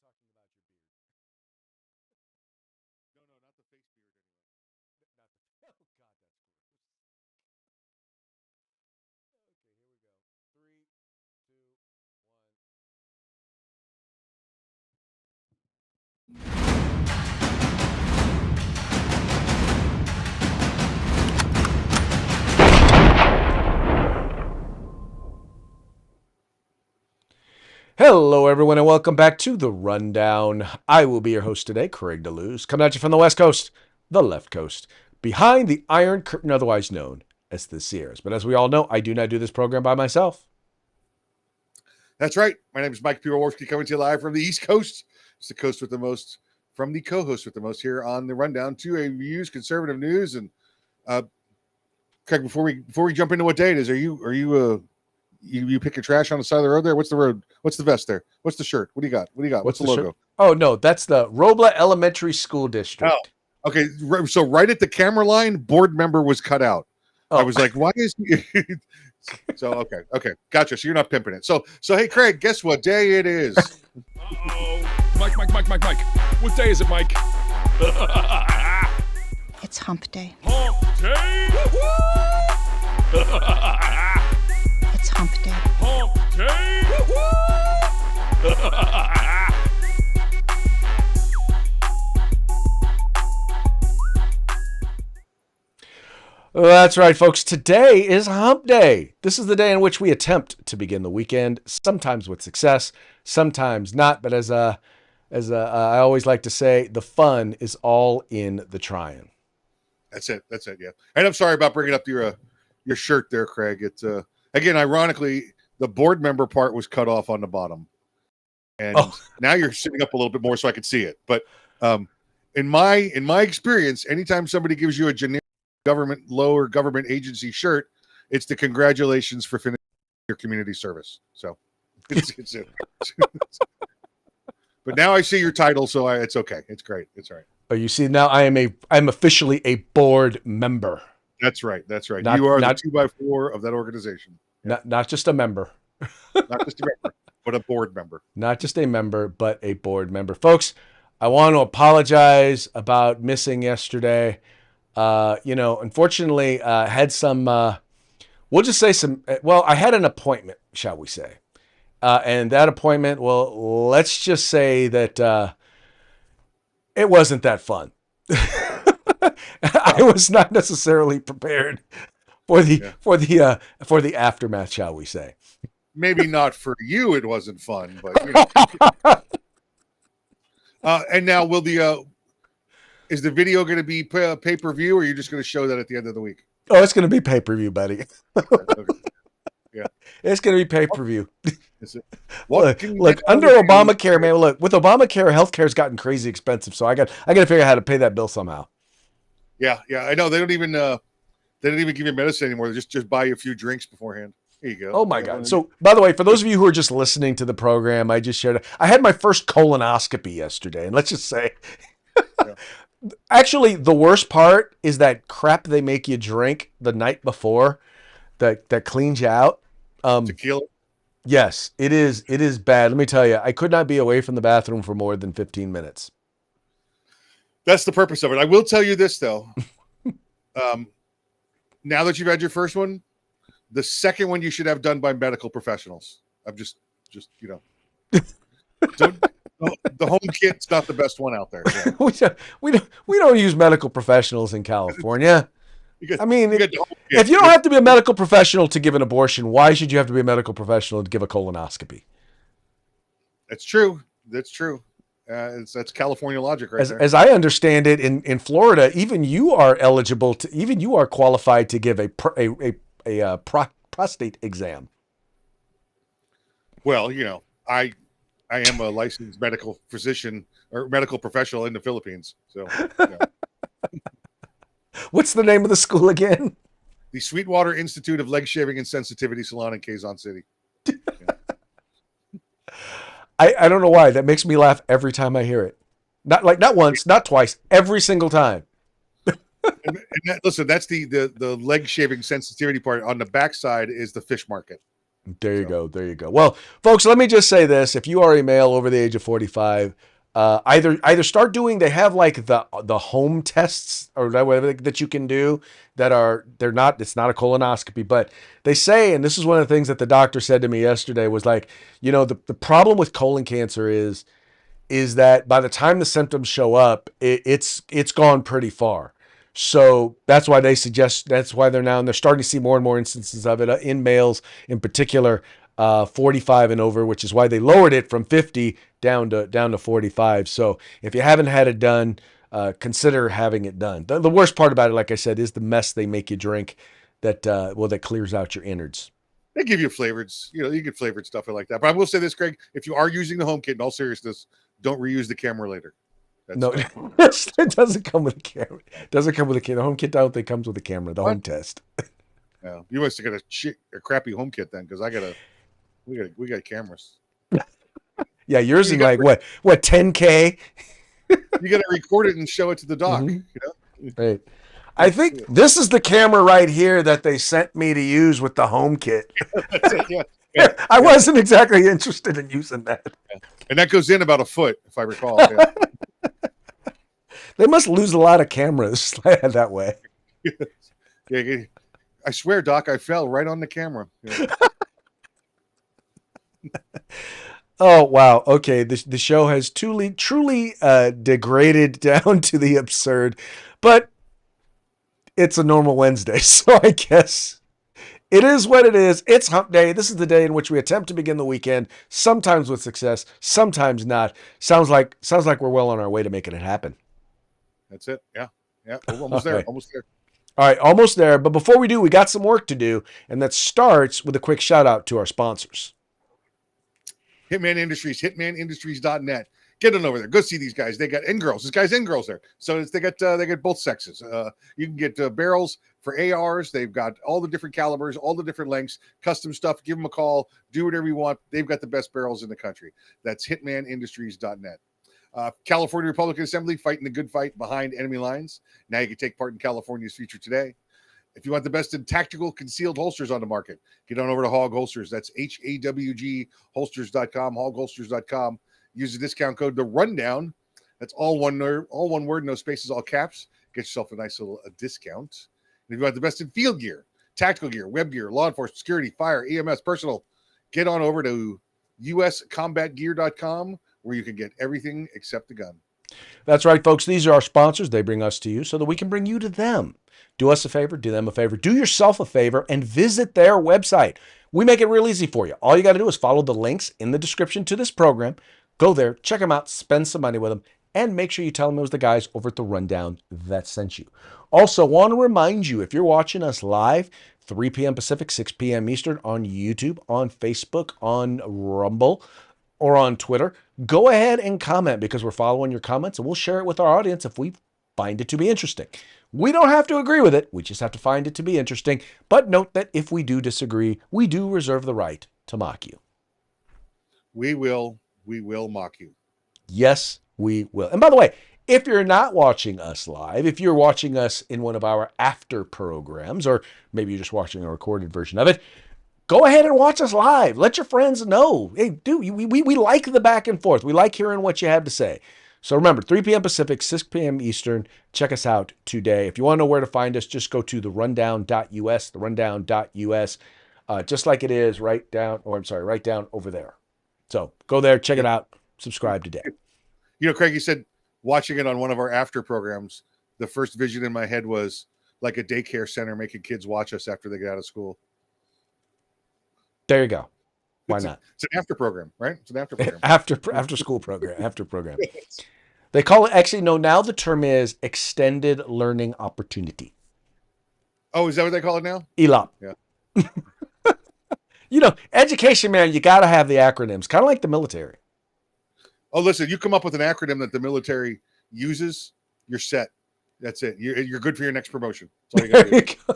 talking about your beard. No, no, not the face beard anyway. Not the. Oh God, that's gross. Okay, here we go. Three, two, one. Hello, everyone, and welcome back to The Rundown. I will be your host today, Craig DeLuz, coming at you from the West Coast, the left coast, behind the Iron Curtain, otherwise known as the Sears. But as we all know, I do not do this program by myself. That's right. My name is Mike Piwowarski, coming to you live from the East Coast. It's the coast with the most, from the co-host with the most here on the Rundown. 2A Views, conservative news, and Craig. Before we jump into what day it is, you pick your trash on the side of the road there? What's the road? What's the vest there? What's the shirt? What do you got? What's the logo? Shirt? Oh no, that's the Robla Elementary School District. Oh, okay. So right at the camera line, board member was cut out. Oh. I was like, why is he? So okay, gotcha. So you're not pimping it. So hey, Craig, guess what day it is? Mike. What day is it, Mike? It's hump day. Hump day. It's hump day. Hump day. That's right, folks. Today is Hump Day. This is the day in which we attempt to begin the weekend, sometimes with success, sometimes not. But as I always like to say, the fun is all in the trying. That's it. Yeah. And I'm sorry about bringing up your shirt there, Craig. It's again, ironically, the board member part was cut off on the bottom, and now you're sitting up a little bit more so I could see it. But in my experience, anytime somebody gives you a generic lower government agency shirt, it's the congratulations for finishing your community service. So it's it. But now I see your title, so it's okay. It's great. It's all right. Oh, you see, now I'm officially a board member. That's right. You are the 2x4 of that organization. Not just a member. Not just a member, but a board member. Not just a member, but a board member. Folks, I want to apologize about missing yesterday. Unfortunately, had some, we'll just say I had an appointment, shall we say. And that appointment, well, let's just say that it wasn't that fun. I was not necessarily prepared for the aftermath, shall we say. Maybe not for you, it wasn't fun, but and now is the video going to be pay-per-view, or are you just going to show that at the end of the week? Oh, it's going to be pay-per-view, buddy. Okay. Yeah, it's going to be pay-per-view. Look, under Obamacare, man. Look, with Obamacare, healthcare's gotten crazy expensive, so I got to figure out how to pay that bill somehow. Yeah, I know. They don't even give you medicine anymore. They just buy you a few drinks beforehand. There you go. Oh my God. So, by the way, for those of you who are just listening to the program, I just shared, I had my first colonoscopy yesterday, and let's just say, actually, the worst part is that crap they make you drink the night before that cleans you out. Tequila. Yes, it is. It is bad. Let me tell you, I could not be away from the bathroom for more than 15 minutes. That's the purpose of it. I will tell you this, though. Now that you've had your first one, the second one you should have done by medical professionals. I'm just don't, the home kit's not the best one out there. So. we don't use medical professionals in California. I mean, if you don't have to be a medical professional to give an abortion, why should you have to be a medical professional to give a colonoscopy? That's true. That's California logic right there. As I understand it, in Florida, even you are qualified to give a prostate exam. Well, I am a licensed medical physician or medical professional in the Philippines. So, What's the name of the school again? The Sweetwater Institute of Leg Shaving and Sensitivity Salon in Quezon City. Yeah. I don't know why. That makes me laugh every time I hear it. Not once, not twice, every single time. Listen, that's the leg shaving sensitivity part. On the backside is the fish market. There you go. There you go. Well, folks, let me just say this. If you are a male over the age of 45, either start doing, they have like the home tests or whatever that you can do it's not a colonoscopy, but they say, and this is one of the things that the doctor said to me yesterday was like, the problem with colon cancer is that by the time the symptoms show up, it's gone pretty far. So that's why they're starting to see more and more instances of it in males in particular, 45 and over, which is why they lowered it from 50 down to 45. So if you haven't had it done, consider having it done. The worst part about it, like I said, is the mess they make you drink that clears out your innards. They give you flavors. You get flavored stuff like that. But I will say this, Greg, if you are using the home kit, in all seriousness, don't reuse the camera later. No, it doesn't come with a camera. It doesn't come with a camera. The home kit, I don't think, comes with a camera. The home test. Yeah, you must have got a crappy home kit then, because we got cameras. Yeah, yours is like what 10K. You got to record it and show it to the doc. Mm-hmm. Right. I think this is the camera right here that they sent me to use with the home kit. That's it, yeah. I wasn't exactly interested in using that. Yeah. And that goes in about a foot, if I recall. Yeah. They must lose a lot of cameras that way. Yeah, I swear, Doc, I fell right on the camera. Yeah. Oh, wow. Okay. The show has truly degraded down to the absurd, but it's a normal Wednesday. So I guess it is what it is. It's hump day. This is the day in which we attempt to begin the weekend, sometimes with success, sometimes not. Sounds like we're well on our way to making it happen. That's it. Yeah. Yeah. We're almost there. Right. Almost there. All right. Almost there. But before we do, we got some work to do. And that starts with a quick shout out to our sponsors. Hitman Industries, hitmanindustries.net. Get on over there. Go see these guys. They got girls. This guy's girls there. So they got both sexes. You can get barrels for ARs. They've got all the different calibers, all the different lengths, custom stuff. Give them a call. Do whatever you want. They've got the best barrels in the country. That's hitmanindustries.net. California Republican Assembly, fighting the good fight behind enemy lines. Now you can take part in California's future today. If you want the best in tactical concealed holsters on the market, get on over to Hog Holsters. That's HAWG holsters.com, hogholsters.com. Use the discount code The Rundown. That's all one word, no spaces, all caps. Get yourself a nice little discount. And if you want the best in field gear, tactical gear, web gear, law enforcement, security, fire, EMS, personal, get on over to uscombatgear.com, where you can get everything except the gun. That's right, folks. These are our sponsors. They bring us to you so that we can bring you to them. Do us a favor, do them a favor, do yourself a favor, and visit their website. We make it real easy for you. All you got to do is follow the links in the description to this program. Go there, check them out, spend some money with them, and make sure you tell them it was the guys over at The Rundown that sent you. Also, want to remind you, if you're watching us live, 3 p.m. Pacific, 6 p.m. Eastern on YouTube, on Facebook, on Rumble, or on Twitter, go ahead and comment, because we're following your comments, and we'll share it with our audience if we find it to be interesting. We don't have to agree with it. We just have to find it to be interesting. But note that if we do disagree, we do reserve the right to mock you. We will mock you. Yes, we will. And by the way, if you're not watching us live, if you're watching us in one of our after programs, or maybe you're just watching a recorded version of it, go ahead and watch us live. Let your friends know. Hey, dude, we like the back and forth. We like hearing what you have to say. So remember, 3 p.m. Pacific, 6 p.m. Eastern. Check us out today. If you want to know where to find us, just go to therundown.us, therundown.us, just like it is right down over there. So go there, check it out, subscribe today. Craig, you said watching it on one of our after programs, the first vision in my head was like a daycare center making kids watch us after they get out of school. There you go. Why not? It's an after program, right? It's an after program. After school program, after program. They call it, actually, no, now the term is extended learning opportunity. Oh, is that what they call it now? ELOP. Yeah. Education, man, you got to have the acronyms, kind of like the military. Oh, listen, you come up with an acronym that the military uses, you're set. That's it. You're good for your next promotion. That's all you got to do.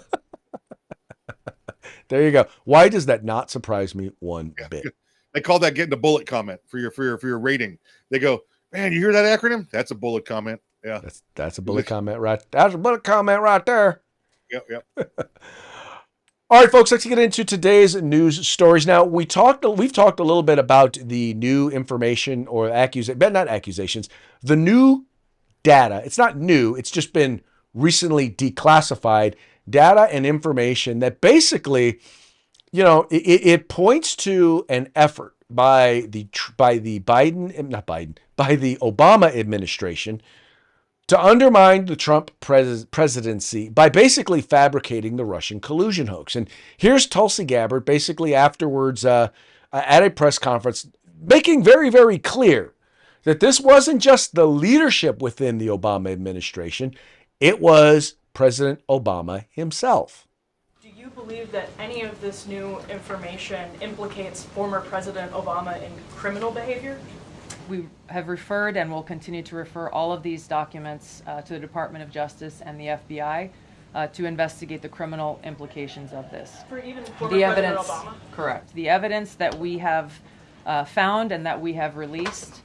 There you go. Why does that not surprise me one bit? They call that getting a bullet comment for your rating. They go, man, you hear that acronym? That's a bullet comment. Yeah, that's a bullet comment right. That's a bullet comment right there. Yep. All right, folks, let's get into today's news stories. Now, we've talked a little bit about the new information or not accusations, the new data. It's not new, it's just been recently declassified data and information that basically, it points to an effort by the Obama administration to undermine the Trump presidency by basically fabricating the Russian collusion hoax. And here's Tulsi Gabbard basically afterwards at a press conference making very, very clear that this wasn't just the leadership within the Obama administration, it was President Obama himself. Do you believe that any of this new information implicates former President Obama in criminal behavior? We have referred and will continue to refer all of these documents to the Department of Justice and the FBI to investigate the criminal implications of this. For even former The President evidence, Obama? correct. The evidence that we have found and that we have released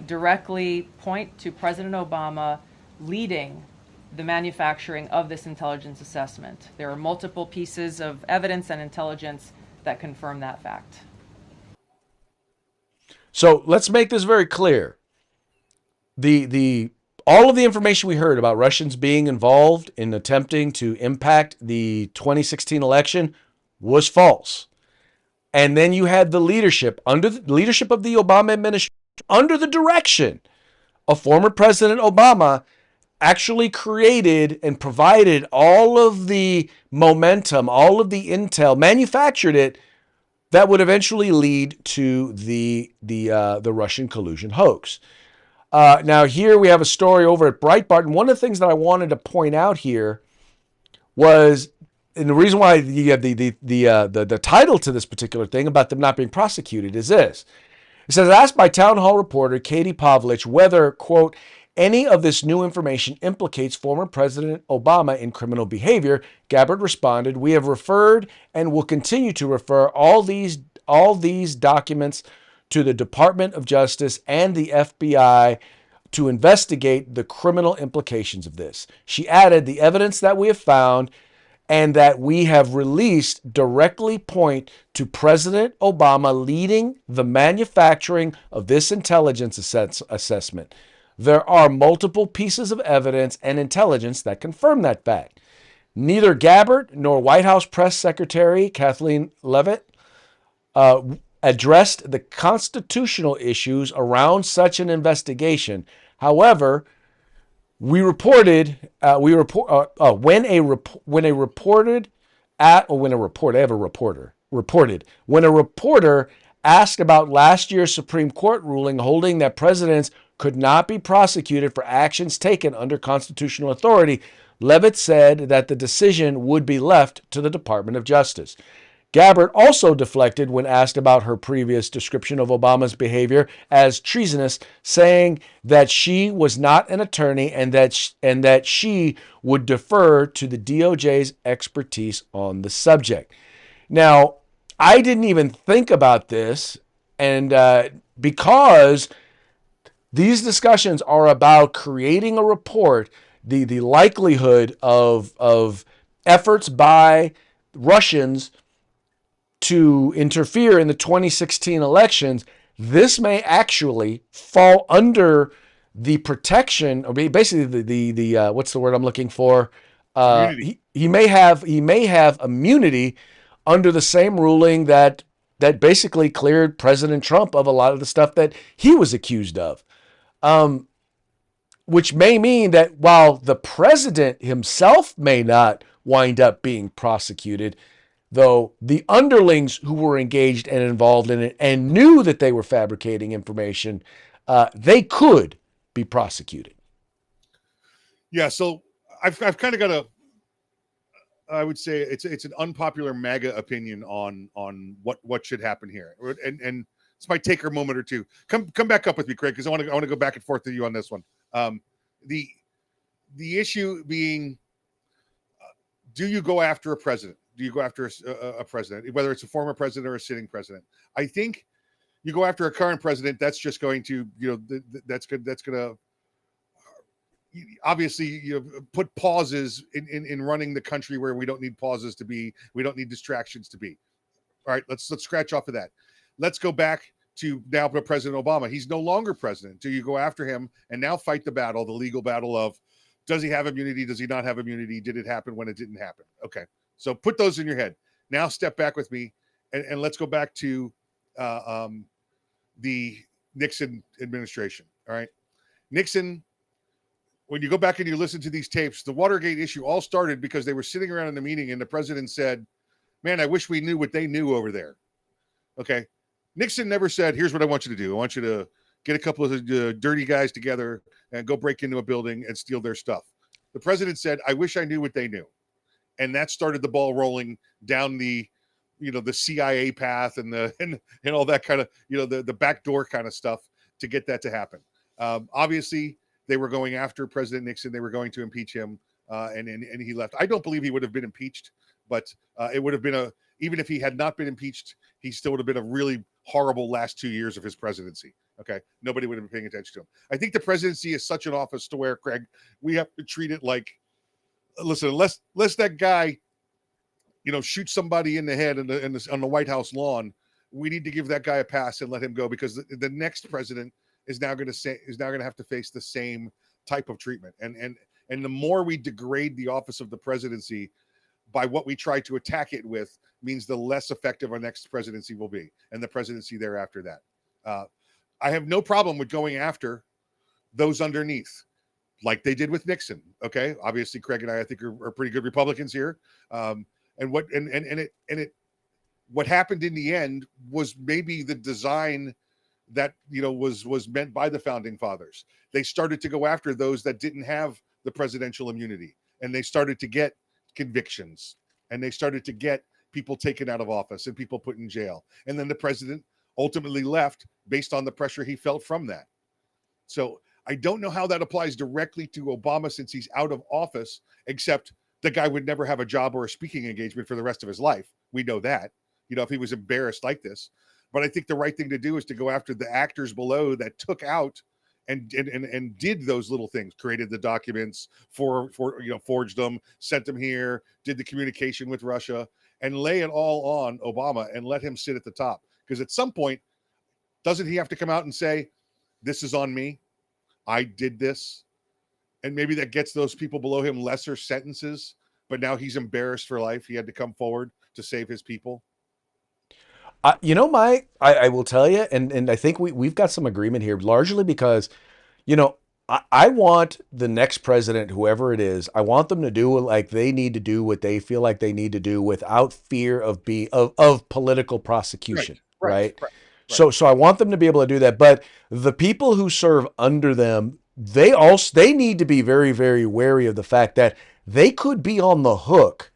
directly point to President Obama leading the manufacturing of this intelligence assessment. There are multiple pieces of evidence and intelligence that confirm that fact. So let's make this very clear. The all of the information we heard about Russians being involved in attempting to impact the 2016 election was false. And then you had the leadership under the leadership of the Obama administration, under the direction of former President Obama, actually created and provided all of the momentum, all of the intel, manufactured it that would eventually lead to the Russian collusion hoax. Now here we have a story over at Breitbart, and one of the things that I wanted to point out here was, and the reason why you have the title to this particular thing about them not being prosecuted is this. It says, asked by town hall reporter Katie Pavlich whether, quote, any of this new information implicates former President Obama in criminal behavior, Gabbard responded, we have referred and will continue to refer all these documents to the Department of Justice and the FBI to investigate the criminal implications of this. She added, the evidence that we have found and that we have released directly point to President Obama leading the manufacturing of this intelligence assessment. There are multiple pieces of evidence and intelligence that confirm that fact. Neither Gabbard nor White House Press Secretary Kathleen Leavitt addressed the constitutional issues around such an investigation. However, when a reporter asked about last year's Supreme Court ruling holding that presidents could not be prosecuted for actions taken under constitutional authority, Leavitt said that the decision would be left to the Department of Justice. Gabbard also deflected when asked about her previous description of Obama's behavior as treasonous, saying that she was not an attorney and that she would defer to the DOJ's expertise on the subject. Now, I didn't even think about this, and because these discussions are about creating a report, the likelihood of efforts by Russians to interfere in the 2016 elections, this may actually fall under the protection, or basically the what's the word I'm looking for? He may have immunity under the same ruling that basically cleared President Trump of a lot of the stuff that he was accused of. Which may mean that while the president himself may not wind up being prosecuted, though the underlings who were engaged and involved in it and knew that they were fabricating information, they could be prosecuted. Yeah, so I've kind of got I would say it's an unpopular MAGA opinion on what should happen here, and this might take a moment or two. Come back up with me, Craig, because I want to go back and forth with you on this one. The issue being, do you go after a president? Do you go after a president, whether it's a former president or a sitting president? I think you go after a current president. That's just going to, that's going to obviously put pauses in running the country where we don't need pauses to be. We don't need distractions to be. All right, let's scratch off of that. Let's go back to now President Obama. He's no longer president. Do you go after him and now fight the battle, the legal battle of does he have immunity? Does he not have immunity? Did it happen when it didn't happen? Okay, so put those in your head. Now step back with me and let's go back to the Nixon administration. All right, Nixon. When you go back and you listen to these tapes, the Watergate issue all started because they were sitting around in a meeting and the president said, man, I wish we knew what they knew over there. Okay. Nixon never said, here's what I want you to do. I want you to get a couple of dirty guys together and go break into a building and steal their stuff. The president said, I wish I knew what they knew. And that started the ball rolling down the CIA path and all that kind of, the backdoor kind of stuff to get that to happen. Obviously, they were going after President Nixon. They were going to impeach him, and he left. I don't believe he would have been impeached, but it would have been even if he had not been impeached, he still would have been a really horrible last 2 years of his presidency. Okay, nobody would have been paying attention to him. I think the presidency is such an office to where, Craig, we have to treat it like, listen, unless that guy, shoot somebody in the head on the White House lawn, we need to give that guy a pass and let him go because the next president is now going to have to face the same type of treatment. And the more we degrade the office of the presidency by what we try to attack it with means the less effective our next presidency will be and the presidency thereafter that. I have no problem with going after those underneath like they did with Nixon. Okay. Obviously Craig and I think are pretty good Republicans here. What happened in the end was maybe the design that was meant by the founding fathers. They started to go after those that didn't have the presidential immunity, and they started to get convictions, and they started to get people taken out of office and people put in jail. And then the president ultimately left based on the pressure he felt from that. So I don't know how that applies directly to Obama since he's out of office, except the guy would never have a job or a speaking engagement for the rest of his life. We know that, if he was embarrassed like this. But I think the right thing to do is to go after the actors below that took out and did those little things, created the documents, forged them, sent them here, did the communication with Russia, and lay it all on Obama and let him sit at the top. Because at some point, doesn't he have to come out and say, this is on me, I did this? And maybe that gets those people below him lesser sentences, but now he's embarrassed for life. He had to come forward to save his people. Mike, I will tell you, and I think we've got some agreement here, largely because, I want the next president, whoever it is, I want them to do like they need to do what they feel like they need to do without fear of political prosecution, right? So I want them to be able to do that. But the people who serve under them, they need to be very, very wary of the fact that they could be on the hook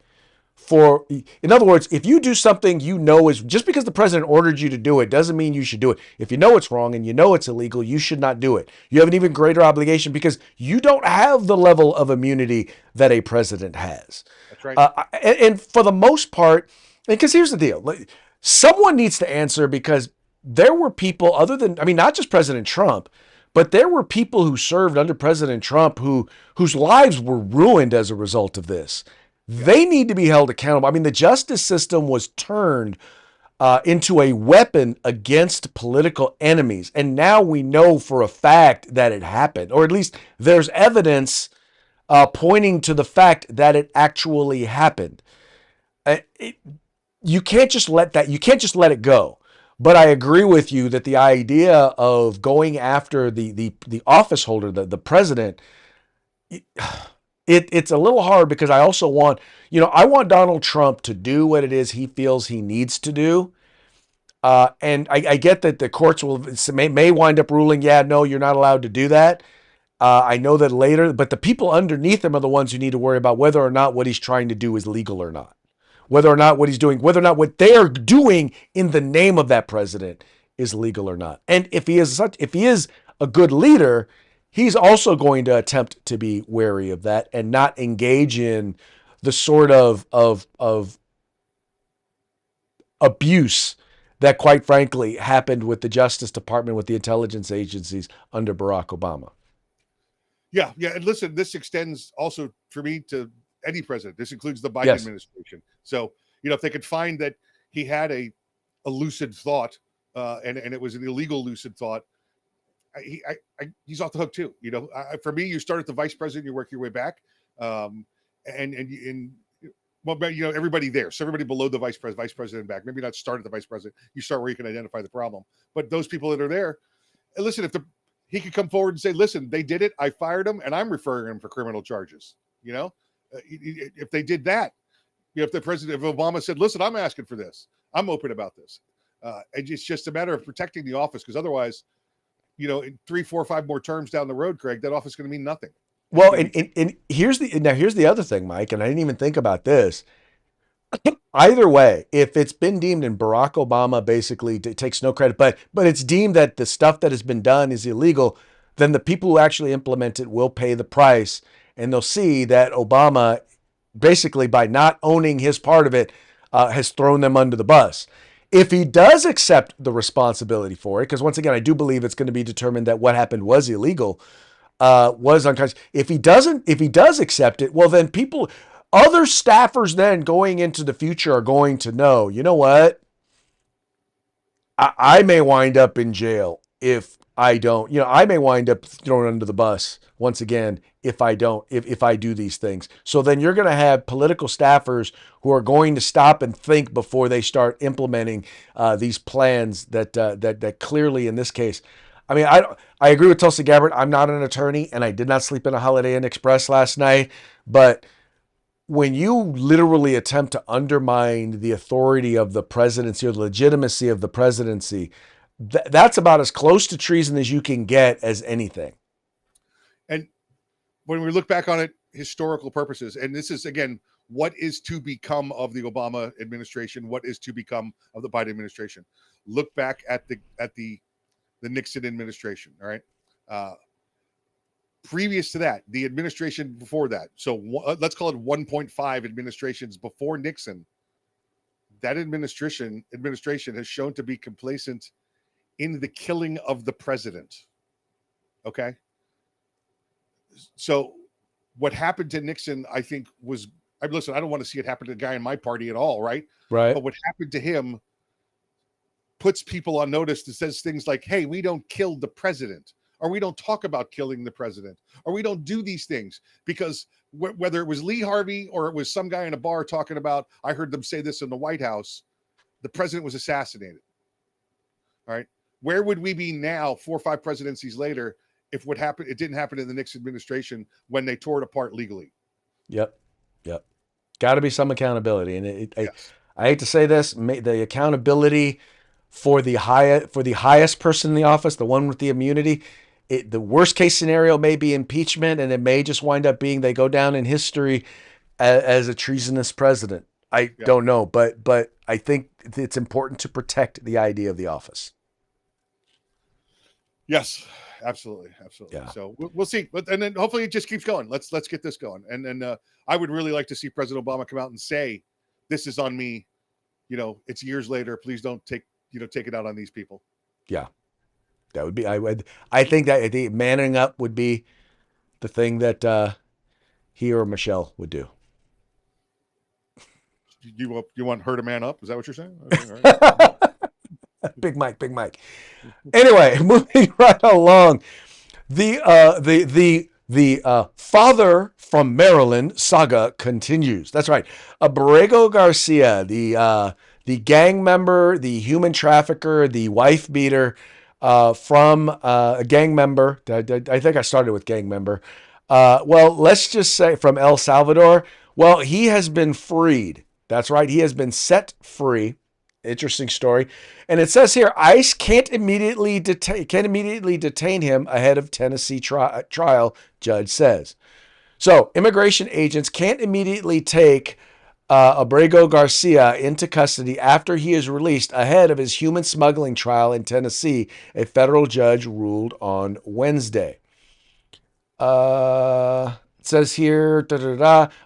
for, in other words, if you do something is just because the president ordered you to do it doesn't mean you should do it. If you know it's wrong and you know it's illegal, you should not do it. You have an even greater obligation because you don't have the level of immunity that a president has. That's right. And for the most part, because here's the deal, someone needs to answer because there were people not just President Trump, but there were people who served under President Trump whose lives were ruined as a result of this. They need to be held accountable. The justice system was turned into a weapon against political enemies. And now we know for a fact that it happened, or at least there's evidence pointing to the fact that it actually happened. You can't just let it go. But I agree with you that the idea of going after the office holder, the president, it's a little hard because I also want, I want Donald Trump to do what it is he feels he needs to do. And I get that the courts may wind up ruling, yeah, no, you're not allowed to do that. I know that later, but the people underneath him are the ones who need to worry about whether or not what he's trying to do is legal or not. Whether or not what he's doing, whether or not what they're doing in the name of that president is legal or not. And if he is a good leader, he's also going to attempt to be wary of that and not engage in the sort of abuse that, quite frankly, happened with the Justice Department, with the intelligence agencies under Barack Obama. Yeah, yeah. And listen, this extends also for me to any president. This includes the Biden Yes. administration. So, if they could find that he had a lucid thought, and it was an illegal lucid thought, he's off the hook too. For me, you start at the vice president, you work your way back, and well, everybody there. So everybody below the vice president back. Maybe not start at the vice president. You start where you can identify the problem. But those people that are there, and listen, he could come forward and say, listen, they did it. I fired them, and I'm referring them for criminal charges. If they did that, if Obama said, listen, I'm asking for this. I'm open about this. And it's just a matter of protecting the office, because otherwise, in 3, 4, 5 more terms down the road, Craig, that office is going to mean nothing. Well, and here's the other thing, Mike, and I didn't even think about this. Either way, if it's been deemed, and Barack Obama basically takes no credit, but it's deemed that the stuff that has been done is illegal, then the people who actually implement it will pay the price, and they'll see that Obama, basically by not owning his part of it, has thrown them under the bus. If he does accept the responsibility for it, because once again, I do believe it's going to be determined that what happened was illegal, was unconscious. If he does accept it, well, then other staffers then going into the future are going to know, you know what? I may wind up in jail if I don't, I may wind up thrown under the bus once again if I don't, if I do these things. So then you're going to have political staffers who are going to stop and think before they start implementing these plans that clearly in this case, I mean, I agree with Tulsi Gabbard. I'm not an attorney, and I did not sleep in a Holiday Inn Express last night. But when you literally attempt to undermine the authority of the presidency or the legitimacy of the presidency, that's about as close to treason as you can get as anything. And when we look back on it, historical purposes, and this is, again, what is to become of the Obama administration, what is to become of the Biden administration. Look back at the Nixon administration. All right. Previous to that, the administration before that. So let's call it 1.5 administrations before Nixon. That administration has shown to be complacent in the killing of the president. Okay. So what happened to Nixon, I think listen, I don't want to see it happen to a guy in my party at all. Right. Right. But what happened to him puts people on notice that says things like, hey, we don't kill the president, or we don't talk about killing the president, or we don't do these things, because whether it was Lee Harvey or it was some guy in a bar talking about, I heard them say this in the White House, the president was assassinated. All right. Where would we be now, 4 or 5 presidencies later, if what happened, it didn't happen in the Nixon administration when they tore it apart legally? Yep. Got to be some accountability. And Yes. I hate to say this, the accountability for the highest person in the office, the one with the immunity, the worst case scenario may be impeachment, and it may just wind up being they go down in history as a treasonous president. I don't know, but I think it's important to protect the idea of the office. Yes, absolutely. Yeah. So we'll see, and then hopefully it just keeps going. Let's get this going, and then I would really like to see President Obama come out and say, "This is on me." It's years later. Please don't take it out on these people. Yeah, that would be. I think that the manning up would be the thing that he or Michelle would do. You want her to man up? Is that what you're saying? Okay, all right. Big Mike. Anyway, moving right along, the father from Maryland saga continues. That's right. Abrego Garcia, the gang member, the human trafficker, the wife beater, from a gang member. I think I started with gang member. Well, let's just say from El Salvador. Well, he has been freed. That's right. He has been set free. Interesting story. And it says here, ICE can't immediately detain him ahead of Tennessee trial, judge says. So immigration agents can't immediately take Abrego Garcia into custody after he is released ahead of his human smuggling trial in Tennessee, a federal judge ruled on Wednesday. It says here,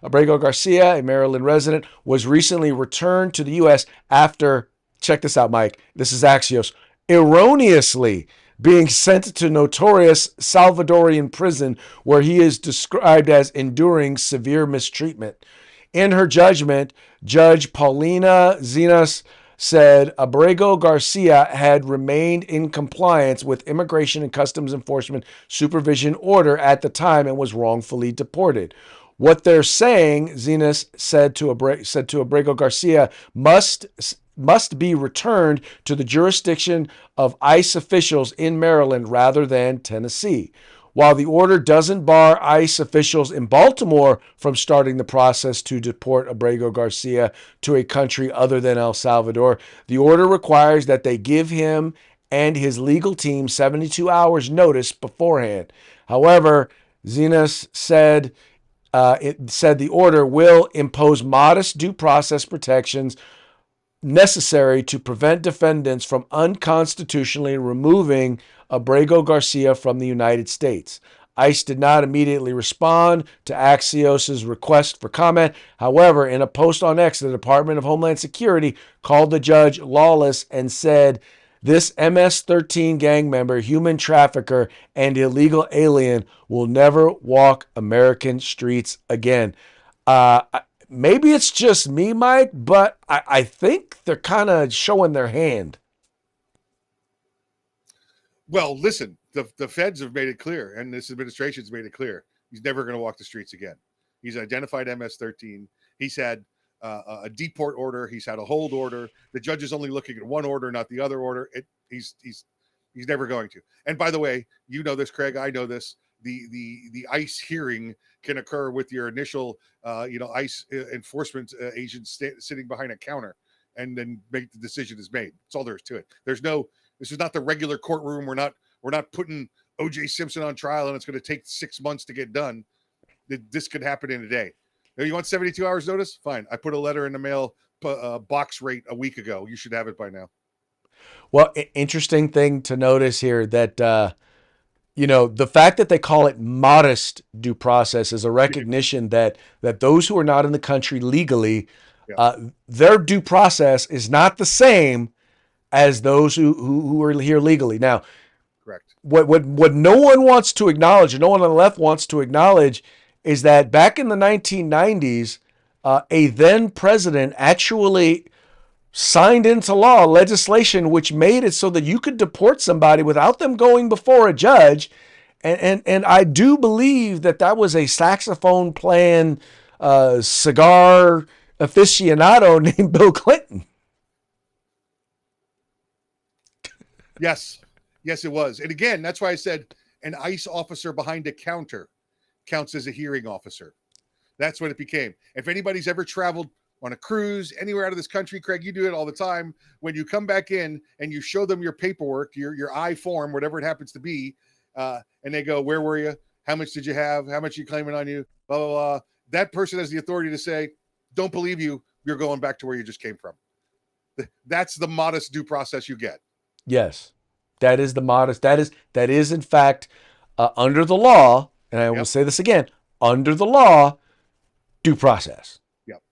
Abrego Garcia, a Maryland resident, was recently returned to the U.S. after, check this out, Mike, this is Axios, erroneously being sent to notorious Salvadorian prison where he is described as enduring severe mistreatment. In her judgment, Judge Paulina Zinas said Abrego Garcia had remained in compliance with Immigration and Customs Enforcement supervision order at the time and was wrongfully deported. What they're saying, Zinas said to Abrego Garcia, must be returned to the jurisdiction of ICE officials in Maryland rather than Tennessee. While the order doesn't bar ICE officials in Baltimore from starting the process to deport Abrego Garcia to a country other than El Salvador, the order requires that they give him and his legal team 72 hours notice beforehand. However, Zinas said the order will impose modest due process protections necessary to prevent defendants from unconstitutionally removing Abrego Garcia from the United States. ICE did not immediately respond to Axios' request for comment. However, in a post on X, the Department of Homeland Security called the judge lawless and said, "This MS-13 gang member, human trafficker, and illegal alien will never walk American streets again." Maybe it's just me, Mike, but I think they're kind of showing their hand. Well, listen, the feds have made it clear, and this administration's made it clear. He's never going to walk the streets again. He's identified MS-13. He's had a deport order. He's had a hold order. The judge is only looking at one order, not the other order. He's never going to. And by the way, you know this, Craig. I know this. The ICE hearing can occur with your initial, ICE enforcement agent sitting behind a counter, and then make the decision is made. That's all there is to it. This is not the regular courtroom. We're not putting O.J. Simpson on trial, and it's going to take 6 months to get done. This could happen in a day. You want 72 hours notice? Fine. I put a letter in the mail box rate a week ago. You should have it by now. Well, interesting thing to notice here that, the fact that they call it modest due process is a recognition that those who are not in the country legally, their due process is not the same as those who are here legally. Now, correct. What no one wants to acknowledge, or no one on the left wants to acknowledge, is that back in the 1990s, a then president actually signed into law legislation which made it so that you could deport somebody without them going before a judge. And I do believe that was a saxophone playing cigar aficionado named Bill Clinton. Yes, it was. And again, that's why I said an ICE officer behind a counter counts as a hearing officer. That's what it became. If anybody's ever traveled on a cruise anywhere out of this country, Craig, you do it all the time. When you come back in and you show them your paperwork, your I form, whatever it happens to be, and they go, "Where were you? How much did you have? How much are you claiming on you?" Blah, blah, blah. That person has the authority to say, "Don't believe you. You're going back to where you just came from." That's the modest due process you get. Yes, that is the modest. That is in fact under the law, and I will say this again: under the law, due process. Yep.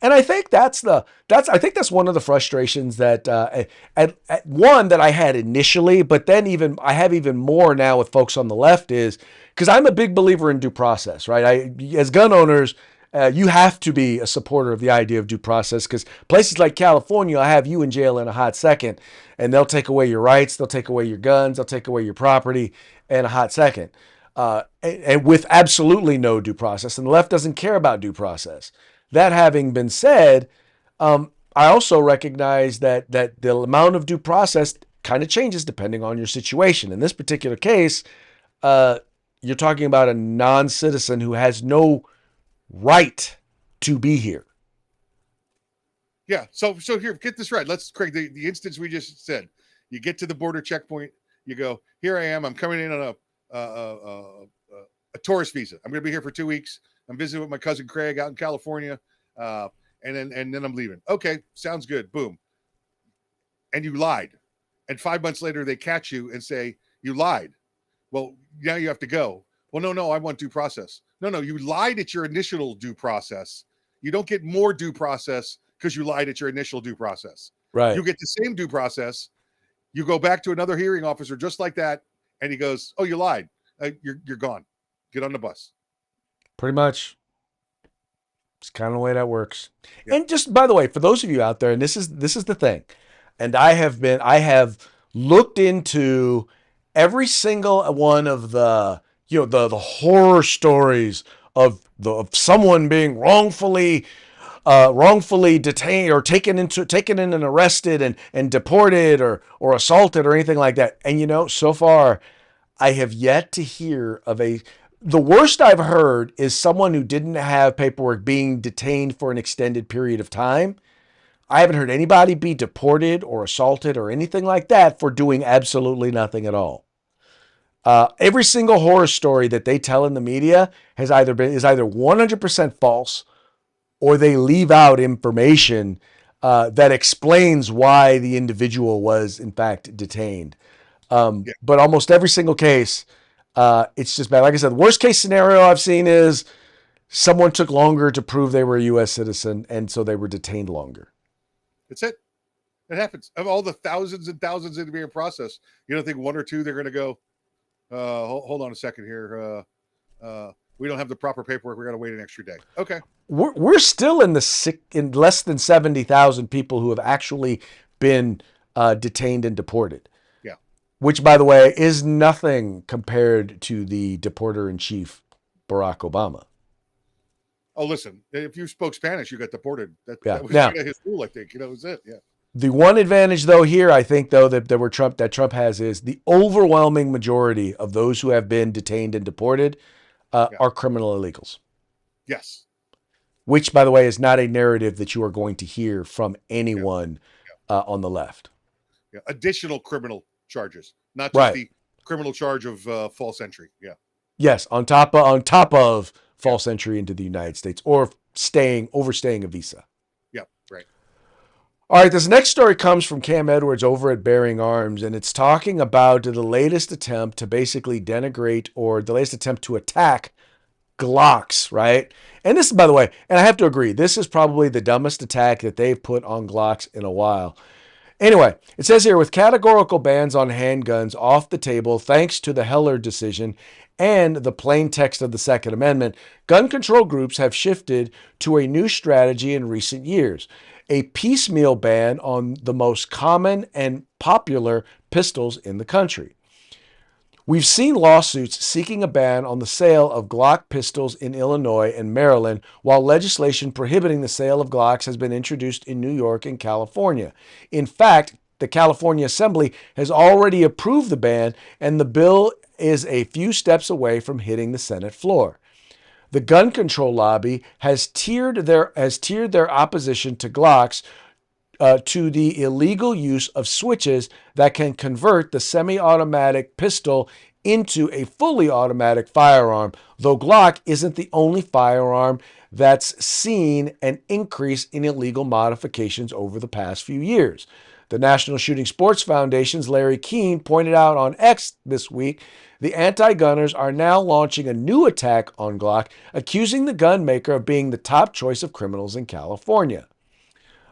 And I think that's one of the frustrations that at one that I had initially, but then I have even more now with folks on the left, is because I'm a big believer in due process, right? As gun owners, you have to be a supporter of the idea of due process, because places like California, I have you in jail in a hot second, and they'll take away your rights, they'll take away your guns, they'll take away your property in a hot second, and with absolutely no due process. And the left doesn't care about due process. That having been said, I also recognize that the amount of due process kind of changes depending on your situation. In this particular case, you're talking about a non-citizen who has no right to be here. Yeah. So here, get this right. Craig, the instance we just said, you get to the border checkpoint, you go, "Here I am. I'm coming in on a tourist visa. I'm going to be here for 2 weeks. I'm visiting with my cousin Craig out in California, and then I'm leaving." Okay, sounds good. Boom. And you lied, and 5 months later they catch you and say you lied. Well, now you have to go. Well, no, I want due process. No, you lied at your initial due process. You don't get more due process because you lied at your initial due process. Right. You get the same due process You go back to another hearing officer just like that, and he goes, "Oh, you lied. You're gone. Get on the bus." Pretty much. It's kind of the way that works. Yeah. And just by the way, for those of you out there, and this is the thing, and I have looked into every single one of the the horror stories of someone being wrongfully detained or taken in and arrested and deported or assaulted or anything like that. And so far I have yet to hear of the worst I've heard is someone who didn't have paperwork being detained for an extended period of time. I haven't heard anybody be deported or assaulted or anything like that for doing absolutely nothing at all. Every single horror story that they tell in the media is either 100% false, or they leave out information that explains why the individual was in fact detained. But almost every single case, it's just bad. Like I said, the worst case scenario I've seen is someone took longer to prove they were a U.S. citizen, and so they were detained longer. That's it. It happens. Of all the thousands and thousands in being processed, you don't think one or two they're going to go, hold on a second here. We don't have the proper paperwork. We're going to wait an extra day. Okay. We're still in less than 70,000 people who have actually been detained and deported. Yeah. Which, by the way, is nothing compared to the deporter-in-chief, Barack Obama. Oh, listen, if you spoke Spanish, you got deported. That was Now, his rule, I think. That was it. Yeah. The one advantage, though, here, I think, though, that Trump has is the overwhelming majority of those who have been detained and deported are criminal illegals. Yes. Which, by the way, is not a narrative that you are going to hear from anyone on the left. Yeah. Additional criminal charges, not just the criminal charge of false entry. Yeah. Yes, on top of false entry into the United States or overstaying a visa. Yeah, right. All right, this next story comes from Cam Edwards over at Bearing Arms, and it's talking about the latest attempt to basically denigrate or the latest attempt to attack Glocks, right? And this, by the way, and I have to agree, this is probably the dumbest attack that they've put on Glocks in a while. Anyway, it says here, with categorical bans on handguns off the table thanks to the Heller decision and the plain text of the Second Amendment, gun control groups have shifted to a new strategy in recent years: a piecemeal ban on the most common and popular pistols in the country. We've seen lawsuits seeking a ban on the sale of Glock pistols in Illinois and Maryland, while legislation prohibiting the sale of Glocks has been introduced in New York and California. In fact, the California Assembly has already approved the ban, and the bill is a few steps away from hitting the Senate floor. The gun control lobby has tiered their opposition to Glocks to the illegal use of switches that can convert the semi-automatic pistol into a fully automatic firearm, though Glock isn't the only firearm that's seen an increase in illegal modifications over the past few years. The National Shooting Sports Foundation's Larry Keane pointed out on X this week the anti-gunners are now launching a new attack on Glock, accusing the gun maker of being the top choice of criminals in California.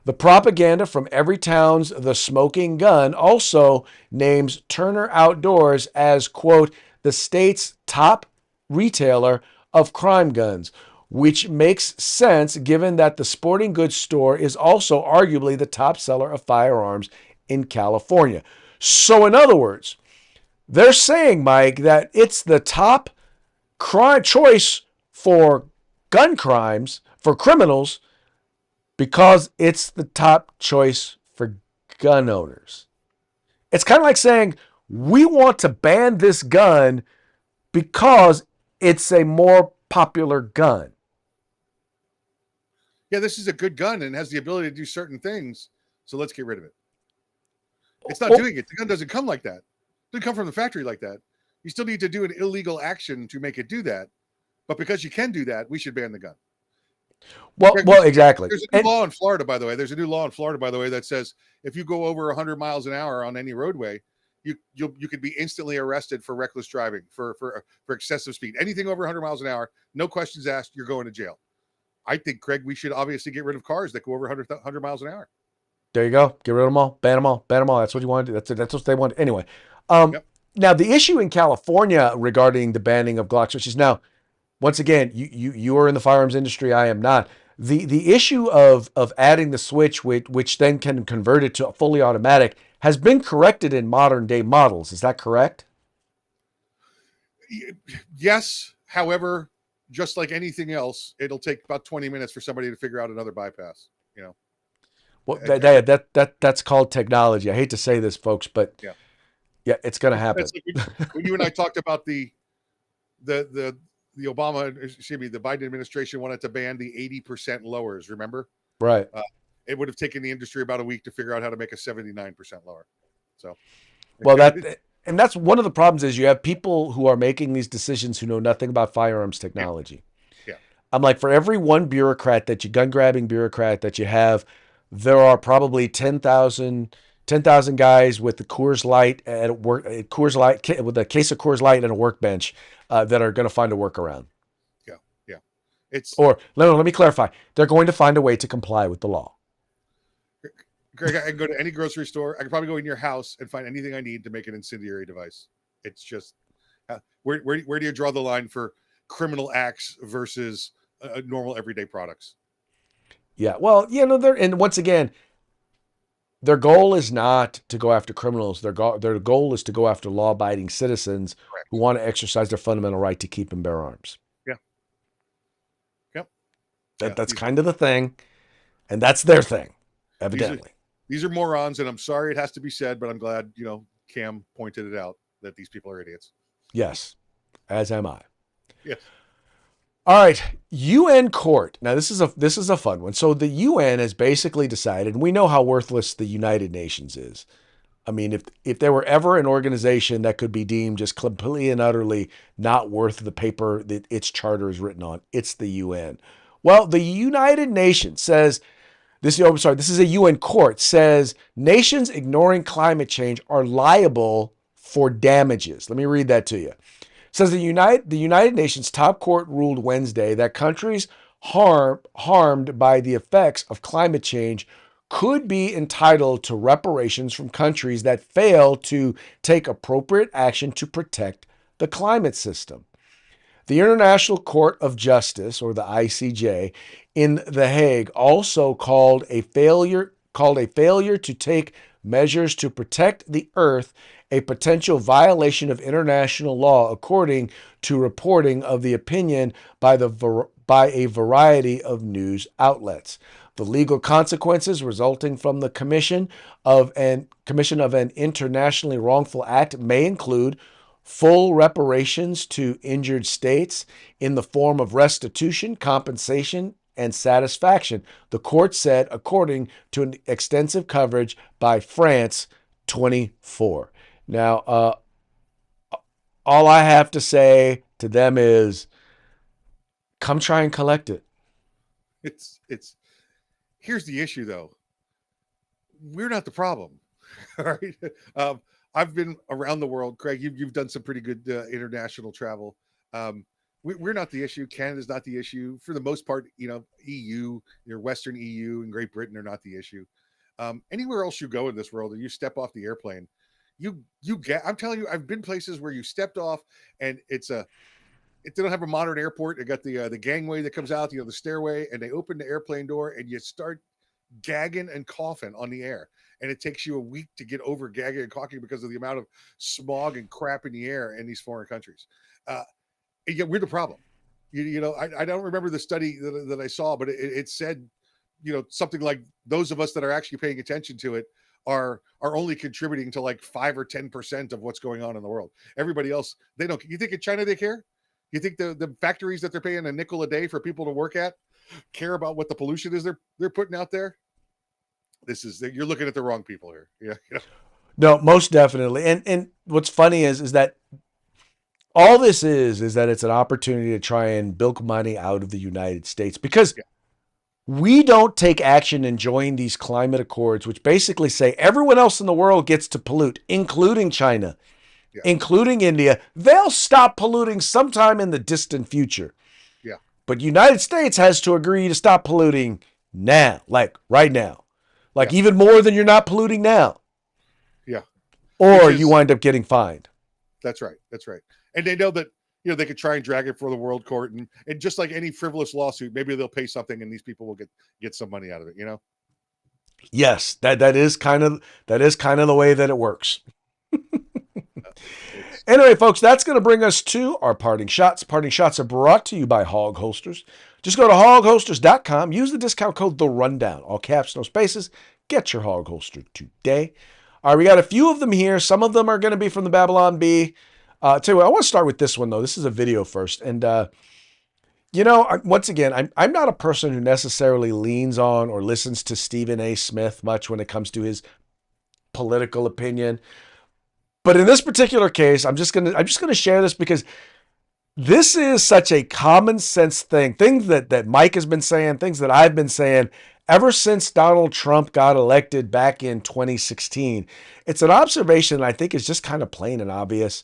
The propaganda from Everytown's The Smoking Gun also names Turner Outdoors as, quote, the state's top retailer of crime guns, which makes sense given that the sporting goods store is also arguably the top seller of firearms in California. So in other words, they're saying, Mike, that it's the top crime choice for gun crimes, for criminals, because it's the top choice for gun owners. It's kind of like saying, we want to ban this gun because it's a more popular gun. Yeah, this is a good gun and has the ability to do certain things, so let's get rid of it. It's not doing it. The gun doesn't come like that. It doesn't come from the factory like that. You still need to do an illegal action to make it do that. But because you can do that, we should ban the gun. Well, exactly. There's a new law in Florida, by the way. There's a new law in Florida, by the way, that says if you go over 100 miles an hour on any roadway, you could be instantly arrested for reckless driving, for excessive speed. Anything over 100 miles an hour, no questions asked, you're going to jail. I think, Craig, we should obviously get rid of cars that go over 100 miles an hour. There you go. Get rid of them all. Ban them all. Ban them all. That's what you want to do. That's what they want. Anyway, um, Yep. now the issue in California regarding the banning of Glock switches. Now, once again, you are in the firearms industry. I am not. The issue of adding the switch, which then can convert it to fully automatic, has been corrected in modern day models. Is that correct? Yes. However, just like anything else, it'll take about 20 minutes for somebody to figure out another bypass. You know. Well, And- and- that's called technology. I hate to say this, folks, but Yeah. yeah, it's going to happen. That's like when you and I talked about the the Biden administration wanted to ban the 80% lowers. Remember, Right. it would have taken the industry about a week to figure out how to make a 79% lower. So, Well, and that's one of the problems is you have people who are making these decisions who know nothing about firearms technology. Yeah. I'm like, for every one gun grabbing bureaucrat that you have, there are probably 10,000 guys with the Coors Light at work, with a case of Coors Light and a workbench that are going to find a workaround. yeah, it's Or let me clarify, they're going to find a way to comply with the law. Greg. I can go to any grocery store. I can probably go in your house and find anything I need to make an incendiary device. It's just where do you draw the line for criminal acts versus normal everyday products? Yeah. Well, and once again, their goal is not to go after criminals. Their goal is to go after law-abiding citizens Correct. who want to exercise their fundamental right to keep and bear arms. Yeah. Yep. That's kind of the thing, and that's their thing, evidently. These are morons, and I'm sorry it has to be said, but I'm glad Cam pointed it out that these people are idiots. Yes, as am I. Yes. All right, UN court. Now this is a fun one. So the UN has basically decided, and we know how worthless the United Nations is. I mean, if there were ever an organization that could be deemed just completely and utterly not worth the paper that its charter is written on, it's the UN. Well, the United Nations says this is a UN court, says nations ignoring climate change are liable for damages. Let me read that to you. It says the United Nations top court ruled Wednesday that countries harmed by the effects of climate change could be entitled to reparations from countries that fail to take appropriate action to protect the climate system. The International Court of Justice, or the ICJ, in The Hague also called a failure to take measures to protect the earth a potential violation of international law, according to reporting of the opinion by a variety of news outlets. The legal consequences resulting from the commission of an internationally wrongful act may include full reparations to injured states in the form of restitution, compensation, and satisfaction, the court said, according to an extensive coverage by France 24. Now, all I have to say to them is, come try and collect it. It's here's the issue though. We're not the problem. All right. I've been around the world. Craig, you've done some pretty good international travel. We're not the issue. Canada's not the issue. For the most part, EU, your Western EU and Great Britain are not the issue. Anywhere else you go in this world and you step off the airplane, I'm telling you, I've been places where you stepped off and they don't have a modern airport. They got the gangway that comes out, the stairway, and they open the airplane door and you start gagging and coughing on the air. And it takes you a week to get over gagging and coughing because of the amount of smog and crap in the air in these foreign countries. Yeah, we're the problem. I don't remember the study that I saw, but it said, something like those of us that are actually paying attention to it are only contributing to like 5 or 10% of what's going on in the world. Everybody else, they don't. You think in China they care? You think the factories that they're paying a nickel a day for people to work at care about what the pollution is they're putting out there? You're looking at the wrong people here. Yeah. No, most definitely. And what's funny is that all this is that it's an opportunity to try and bilk money out of the United States because we don't take action and join these climate accords, which basically say everyone else in the world gets to pollute, including China, including India. They'll stop polluting sometime in the distant future. But United States has to agree to stop polluting now, like right now. Like even more than you're not polluting now. Yeah. Or you wind up getting fined. That's right. That's right. And they know that, you know, they could try and drag it for the world court, and just like any frivolous lawsuit, maybe they'll pay something and these people will get some money out of it, you know? Yes, that is kind of the way that it works. Anyway, folks, that's going to bring us to our parting shots. Parting shots are brought to you by Hog Holsters. Just go to hogholsters.com. Use the discount code The Rundown. All caps, no spaces. Get your Hog Holster today. All right, we got a few of them here. Some of them are going to be from the Babylon Bee. Tell you what, I want to start with this one, though. This is a video first. And, you know, once again, I'm not a person who necessarily leans on or listens to Stephen A. Smith much when it comes to his political opinion. But in this particular case, I'm just gonna share this because this is such a common sense thing. Things that Mike has been saying, things that I've been saying ever since Donald Trump got elected back in 2016. It's an observation that I think is just kind of plain and obvious.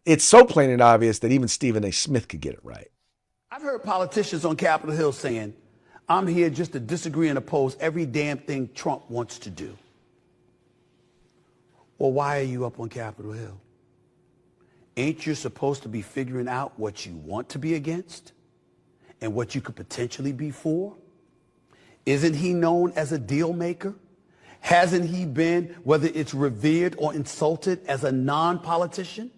It's so plain and obvious that even Stephen A. Smith could get it right. I've heard politicians on Capitol Hill saying, I'm here just to disagree and oppose every damn thing Trump wants to do. Well, why are you up on Capitol Hill? Ain't you supposed to be figuring out what you want to be against and what you could potentially be for? Isn't he known as a deal maker? Hasn't he been, whether it's revered or insulted, as a non-politician?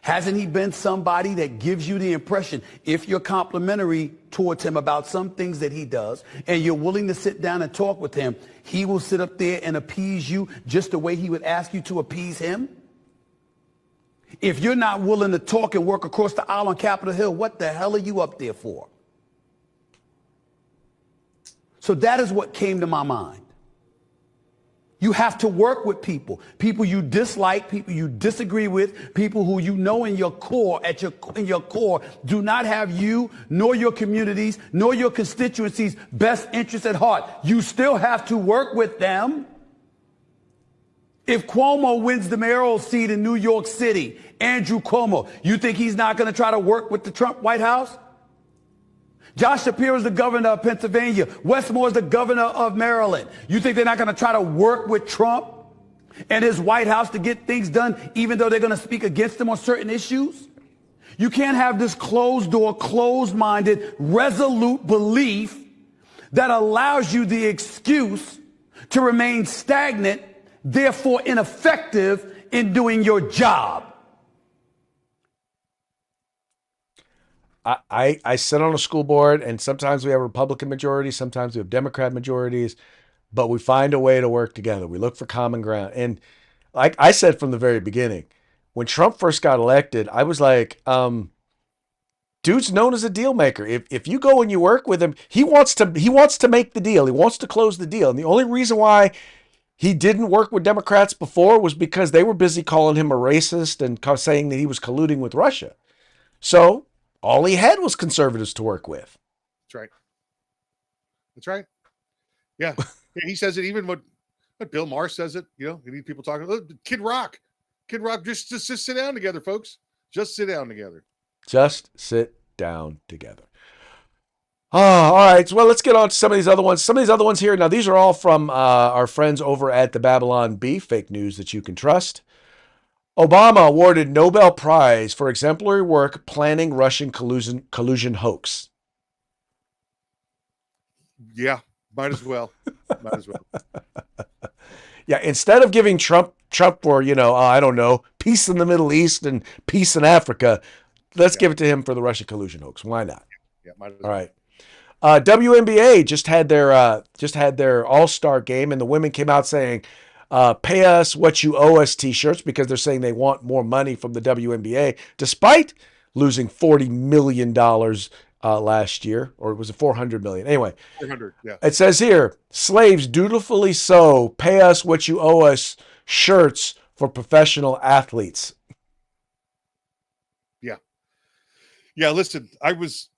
Hasn't he been somebody that gives you the impression, if you're complimentary towards him about some things that he does, and you're willing to sit down and talk with him, he will sit up there and appease you just the way he would ask you to appease him? If you're not willing to talk and work across the aisle on Capitol Hill, what the hell are you up there for? So that is what came to my mind. You have to work with people you dislike, people you disagree with, people who you know in your core, in your core, do not have you, nor your communities, nor your constituencies' best interests at heart. You still have to work with them. If Cuomo wins the mayoral seat in New York City, Andrew Cuomo, you think he's not going to try to work with the Trump White House? Josh Shapiro is the governor of Pennsylvania. Wes Moore is the governor of Maryland. You think they're not going to try to work with Trump and his White House to get things done, even though they're going to speak against him on certain issues? You can't have this closed door, closed-minded, resolute belief that allows you the excuse to remain stagnant, therefore ineffective in doing your job. I sit on a school board, and sometimes we have Republican majorities, sometimes we have Democrat majorities, but we find a way to work together. We look for common ground. And like I said from the very beginning, when Trump first got elected, I was like, dude's known as a deal maker. If you go and you work with him, he wants to make the deal. He wants to close the deal. And the only reason why he didn't work with Democrats before was because they were busy calling him a racist and saying that he was colluding with Russia. So all he had was conservatives to work with. That's right. That's right. Yeah. He says it even what Bill Maher says it, you know, you need people talking. Look, Kid Rock, just sit down together, folks. Just sit down together. Just sit down together. Oh, all right. Well, let's get on to some of these other ones. Some of these other ones here. Now, these are all from our friends over at the Babylon Bee, fake news that you can trust. Obama awarded Nobel Prize for exemplary work planning Russian collusion hoax. Yeah, might as well. Might as well. Yeah, instead of giving Trump for, I don't know, peace in the Middle East and peace in Africa, let's give it to him for the Russian collusion hoax. Why not? Yeah, might as well. All right. WNBA just had their All-Star game, and the women came out saying, pay us what you owe us t-shirts, because they're saying they want more money from the WNBA, despite losing $40 million last year, or was it $400 million? Anyway, 400, yeah. It says here, slaves dutifully sew, pay us what you owe us shirts for professional athletes. Yeah. Yeah, listen, I was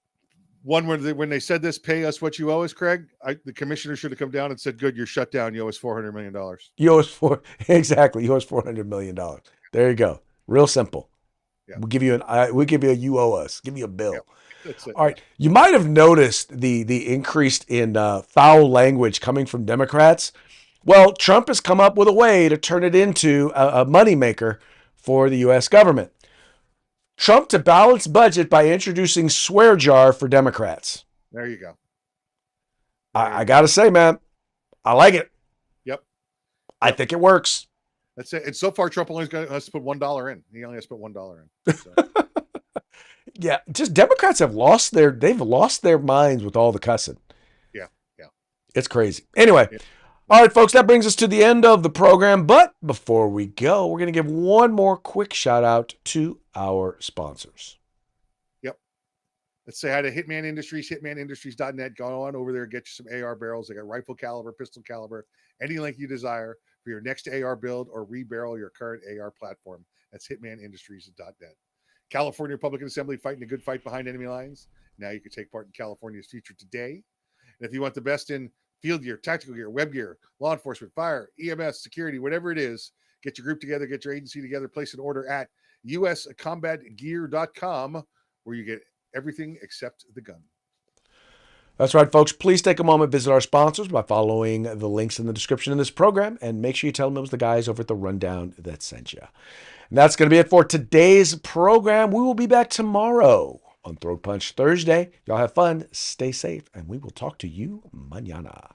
one when they said this, pay us what you owe us, Craig, the commissioner should have come down and said, good, you're shut down. You owe us $400 million. You owe us $400 million. There you go. Real simple. Yeah. We'll give you a you owe us. Give you a bill. Yeah, that's it. All right. You might have noticed the increase in foul language coming from Democrats Well, Trump has come up with a way to turn it into a moneymaker for the U.S. government. Trump to balance budget by introducing swear jar for Democrats. There you go. I got to say, man, I like it. Yep. I think it works. That's it. And so far, Trump only has to put $1 in. He only has to put $1 in. So. Yeah, just Democrats have lost they've lost their minds with all the cussing. Yeah. It's crazy. Anyway, Yeah. All right, folks, that brings us to the end of the program. But before we go, we're going to give one more quick shout out to our sponsors. Yep. Let's say hi to Hitman Industries, hitmanindustries.net. Go on over there, get you some AR barrels. They got rifle caliber, pistol caliber, any length you desire for your next AR build or rebarrel your current AR platform. That's hitmanindustries.net. California Republican Assembly fighting a good fight behind enemy lines. Now you can take part in California's future today. And if you want the best in field gear, tactical gear, web gear, law enforcement, fire, EMS, security, whatever it is, get your group together, get your agency together, place an order at uscombatgear.com where you get everything except the gun. That's right, folks. Please take a moment, visit our sponsors by following the links in the description of this program, and make sure you tell them it was the guys over at the Rundown that sent you. And that's going to be it for today's program. We will be back tomorrow on Throat Punch Thursday. Y'all have fun, stay safe, and we will talk to you mañana.